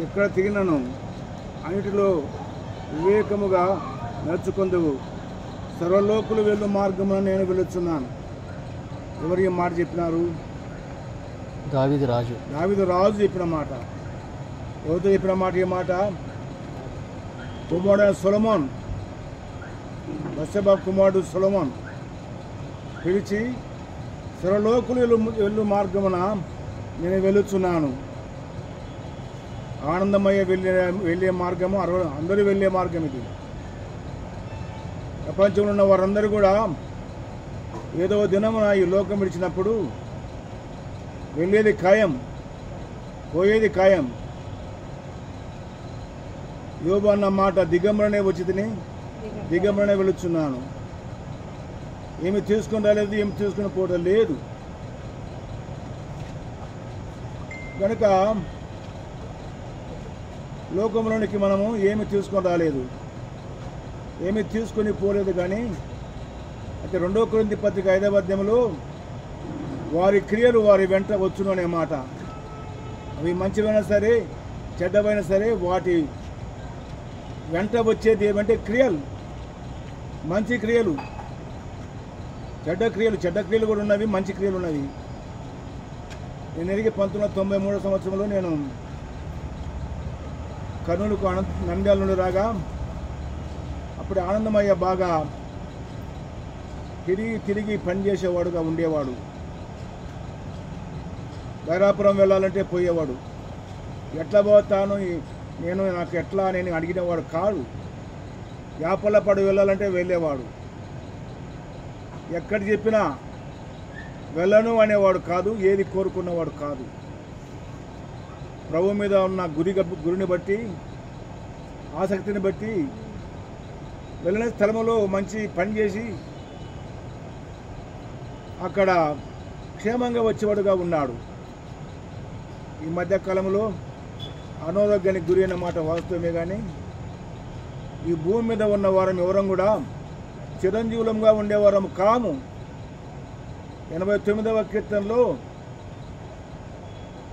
ఎక్కడ తిరిగినను అన్నిటిలో వివేకముగా నడుచుకుందువు. సర్వలోకులు వెళ్ళు మార్గమున నేను వెళుచున్నాను. ఎవరు ఈ మాట చెప్పినారు? దావీదు రాజు చెప్పిన మాట. ఎవరితో చెప్పిన మాట? ఈ మాట కుమారుడైన సొలొమోన్, బత్షెబ కుమారుడు సొలొమోన్ పిలిచి, సర్వలోకులు వెళ్ళు మార్గమున నేను వెళుచున్నాను. ఆనందమయ్య వెళ్ళే మార్గము, అందరూ వెళ్ళే మార్గం ఇది. ప్రపంచంలో ఉన్న వారందరూ కూడా ఏదో దినమున ఈ లోకం విడిచినప్పుడు వెళ్ళేది ఖాయం, పోయేది ఖాయం. యోబు అన్న మాట, దిగంబరనే వచ్చి తిని దిగంబరనే వెళుచున్నాను. ఏమి తీసుకుని రాలేదు, ఏమి తీసుకుని పోవడం లేదు. కనుక లోకంలోనికి మనము ఏమి తీసుకొని రాలేదు, ఏమి తీసుకొని పోలేదు. కానీ అయితే 2 కొరింథీ పత్రిక 5వ అధ్యాయంలో వారి క్రియలు వారి వెంట వచ్చును అనే మాట. అవి మంచివైనా సరే చెడ్డవైనా సరే వాటి వెంట వచ్చేది ఏమంటే క్రియలు, మంచి క్రియలు, చెడ్డ క్రియలు కూడా ఉన్నవి, మంచి క్రియలు ఉన్నవి. నేను ఎరిగి 1993 సంవత్సరంలో నేను కర్నూలుకు నంద్యాల నుండి రాగా అప్పుడు ఆనందమయ్య బాగా తిరిగి పనిచేసేవాడుగా ఉండేవాడు. బైరాపురం వెళ్ళాలంటే పోయేవాడు. ఎట్లా పోతాను నాకు ఎట్లా నేను అడిగినవాడు కాదు. యాపల్లపాడు వెళ్ళాలంటే వెళ్ళేవాడు. ఎక్కడ చెప్పినా వెళ్ళను అనేవాడు కాదు, ఏది కోరుకున్నవాడు కాదు. ప్రభు మీద ఉన్న గురిని బట్టి, ఆసక్తిని బట్టి వెళ్ళిన స్థలంలో మంచి పని చేసి అక్కడ క్షేమంగా వచ్చేవాడుగా ఉన్నాడు. ఈ మధ్యకాలంలో అనారోగ్యానికి గురి అయిన మాట వాస్తవమే. కానీ ఈ భూమి మీద ఉన్న వారం ఎవరం కూడా చిరంజీవులంగా ఉండేవారం కాము. 89వ కీర్తనలో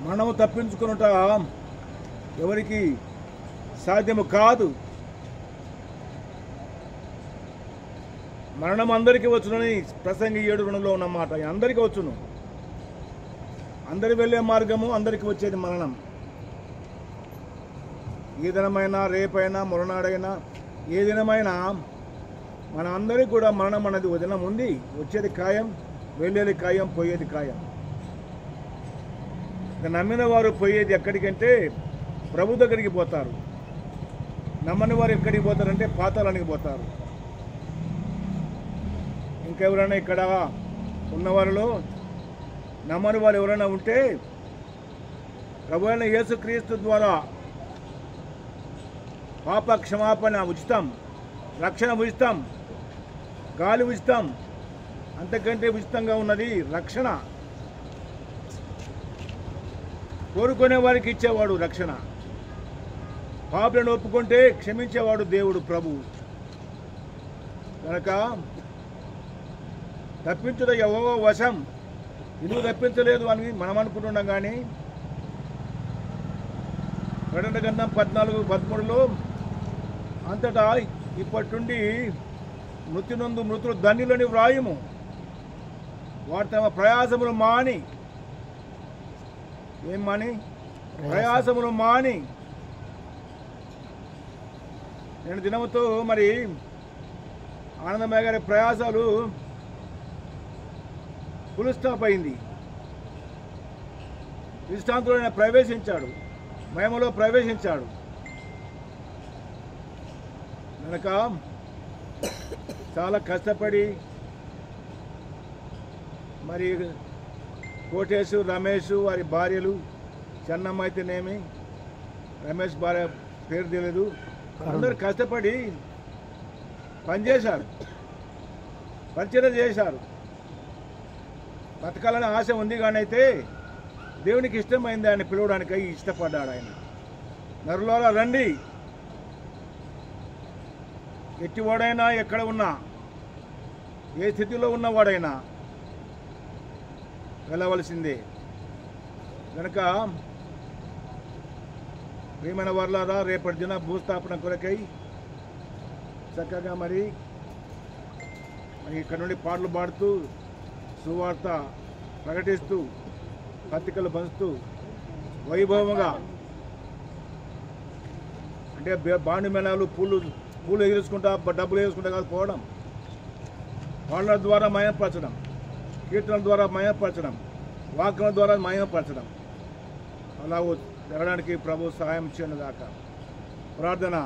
మనము తప్పించుకునుట ఎవరికి సాధ్యము కాదు, మరణం అందరికీ వచ్చునని ప్రసంగి 7:2లో ఉన్నమాట. అందరికీ వచ్చును. అందరి వెళ్ళే మార్గము, అందరికీ వచ్చేది మరణం. ఈ దినమైనా, రేపైనా, మరునాడైనా, ఏ దినమైనా మన అందరికీ కూడా మరణం అనేది ఒక దినం ఉంది. వచ్చేది ఖాయం, వెళ్ళేది ఖాయం, పోయేది ఖాయం. నమ్మిన వారు పోయేది ఎక్కడికంటే ప్రభు దగ్గరికి పోతారు. నమ్మని వారు ఎక్కడికి పోతారంటే పాతాళానికి పోతారు. ఇంకెవరైనా ఇక్కడ ఉన్నవారిలో నమ్మని వారు ఎవరైనా ఉంటే ప్రభు అయిన యేసుక్రీస్తు ద్వారా పాప క్షమాపణ ఉచితం, రక్షణ ఉచితం, గాలి ఉచితం. అంతకంటే ఉచితంగా ఉన్నది రక్షణ. కోరుకునే వారికి ఇచ్చేవాడు రక్షణ. పాపులను ఒప్పుకుంటే క్షమించేవాడు దేవుడు ప్రభు. కనుక తప్పించుట యెహోవా వశం. ఎందుకు తప్పించలేదు అని మనం అనుకుంటున్నాం. కానీ ప్రకటన గ్రంథం 14:13లో అంతటా ఇప్పటి నుండి మృతులు ధన్యులని వ్రాయము. వారు తమ ప్రయాసములు మాని, ఏం మాని? ప్రయాసములు మాని. నేను దినముతో మరి ఆనందమయ్య గారి ప్రయాసాలు ఫుల్ స్టాప్ అయింది. విశ్రాంతిలో ఆయన ప్రవేశించాడు, మహిమలో ప్రవేశించాడు. కనుక చాలా కష్టపడి మరి కోటేశు, రమేష్ వారి భార్యలు, చెన్నమ్మ అయితేనేమి, రమేష్ భార్య పేరు తెలియదు, అందరూ కష్టపడి పనిచేశారు, పరిచయం చేశారు. బతకాలని ఆశ ఉంది. కానీ అయితే దేవునికి ఇష్టమైంది ఆయన పిలవడానికి ఇష్టపడ్డాడు. ఆయన నరులారా రండి, ఎట్టివాడైనా ఎక్కడ ఉన్నా, ఏ స్థితిలో ఉన్నవాడైనా వెళ్ళవలసిందే. కనుక ప్రియమైన వర్లారా, రేపటి దిన భూస్థాపన కొరకై చక్కగా మరి ఇక్కడ నుండి పాటలు పాడుతూ సువార్త ప్రకటిస్తూ పత్రికలు పంచుతూ వైభవంగా అంటే బాండి మేళాలు పూలు ఎగురుచుకుంటా డబ్బులు ఎగురుచుకుంటా కాదు పోవడం, పాటల ద్వారా మయంపరచడం, కీర్తనల ద్వారా మయంపరచడం, వాక్యం ద్వారా మయంపరచడం, అలా జరగడానికి ప్రభు సహాయం చేయను గాక. ప్రార్థన.